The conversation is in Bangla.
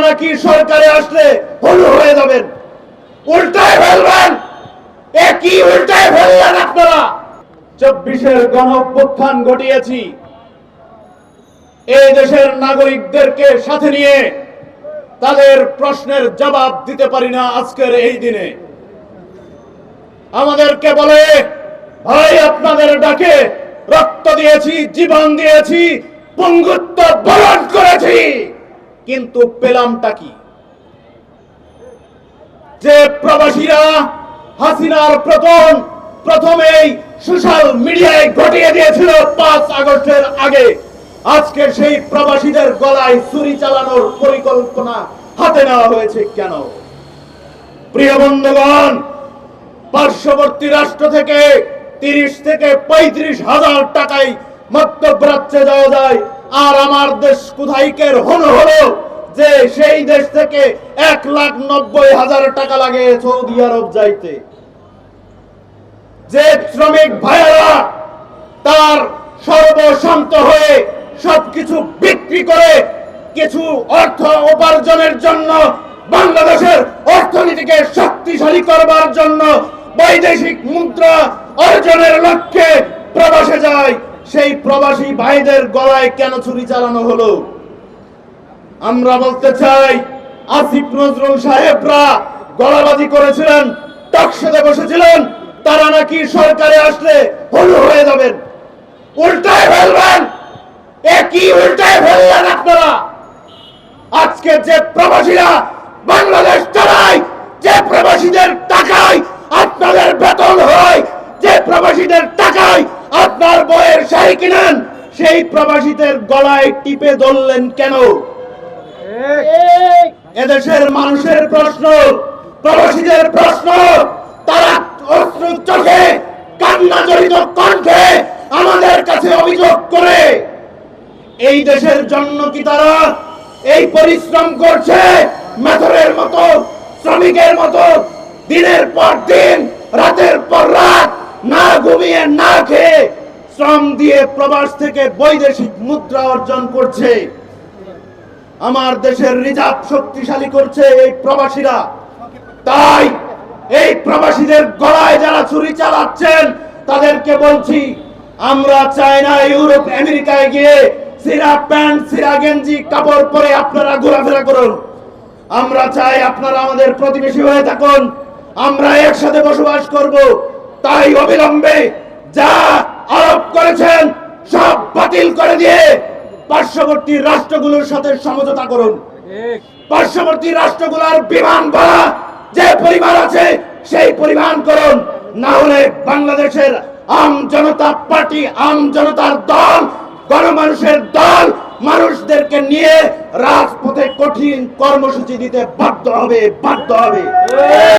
নাকি সরকারে আসলে হলু হয়ে যাবেন, উল্টায় ফেলবেন। একই উল্টায় ফেললেন আপনারা। 24-এর গণঅভ্যুত্থান ঘটিয়েছি এই দেশের নাগরিকদেরকে সাথে নিয়ে, তাদের প্রশ্নের জবাব দিতে পারি না আজকের এই দিনে। আমাদেরকে বলে, ভাই আপনাদের ডাকে রক্ত দিয়েছি, জীবন দিয়েছি, পঙ্গুত্ব বরণ করেছি, কিন্তু পেলামটা কি? যে প্রবাসীরা হাসিনার প্রথমেই সোশ্যাল মিডিয়ায় ঘটিয়ে দিয়েছিল 5 আগস্টের আগে, আজকে সেই প্রবাসীদের গলায় ছুরি চালানোর পরিকল্পনা হাতে নেওয়া হয়েছে কেন? প্রিয় বন্ধুগণ, পার্শ্ববর্তী রাষ্ট্র থেকে 30 থেকে 35 হাজার টাকায় মধ্যপ্রাচ্যে যাওয়া যায়, আর আমার দেশ কোথায়কের হলো যে সেই দেশ থেকে 1,90,000 টাকা লাগে সৌদি আরব যাইতে। যে শ্রমিক ভাইয়েরা তার সর্বশান্ত হয়ে সবকিছু বিক্রি করে কিছু অর্থ উপার্জনের জন্য, বাংলাদেশের অর্থনীতিকে শক্তিশালী করবার জন্য, বৈদেশিক মুদ্রা অর্জনের লক্ষ্যে প্রবাসে যায়, সেই প্রবাসী ভাইদের গলায় কেন ছুরি চালানো হলো? আমরা বলতে চাই, আসিফ নজরুল সাহেবরা গলাবাজি করেছিলেন, টকশোতে বসেছিলেন, তারা নাকি সরকারে আসলে হলু হয়ে যাবেন, উল্টায় ফেলবেন। একই উল্টায় ফেললেন আপনারা। আজকে যে প্রবাসীরা বাংলাদেশ চালায়, যে প্রবাসীদের টাকায় আপনাদের বেতন হয়, যে প্রবাসীদের টাকায় আপনার বইয়ের শাড়ি কিনেন, সেই প্রবাসীদের গলায় টিপে ধরলেন কেন? এদেশের মানুষের প্রশ্ন, প্রবাসীদের প্রশ্ন। তারা অশ্রু চোখে, কান্না জড়িত কণ্ঠে আমাদের কাছে অভিযোগ করে, এই দেশের জন্য কি তারা এই পরিশ্রম করছে? মেথরের মতো, শ্রমিকের মতো দিনের পর দিন, রাতের পর রাত না ঘুমিয়ে না খেয়ে শ্রম দিয়ে প্রবাস থেকে বৈদেশিক মুদ্রা অর্জন করছে। আমার দেশের রিজার্ভ শক্তিশালী করছে এই প্রবাসীরা। তাই এই প্রবাসীদের গলায় যারা ছুরি চালাচ্ছেন তাদেরকে বলছি, আমরা চাই না ইউরোপ আমেরিকায় গিয়ে সিরা প্যান্ট, সিরা গেঞ্জি কাপড় পরে আপনারা ঘোরাফেরা করুন। আমরা চাই আপনারা আমাদের প্রতিবেশী হয়ে থাকুন, আমরা একসাথে বসবাস করব। তাই অবিলম্বে যা আরোপ করেছেন সব বাতিল করে দিয়ে পার্শ্ববর্তী রাষ্ট্রগুলোর সাথে সমঝোতা করুন। পার্শ্ববর্তী রাষ্ট্রগুলোর বিমান ভাড়া যে পরিমাণ আছে সেই পরিমাণ করুন, না হলে বাংলাদেশের আম জনতা পার্টি, আম জনতার দল, গণমানুষের দল মানুষদেরকে নিয়ে রাজপথে কঠিন কর্মসূচি দিতে বাধ্য হবে।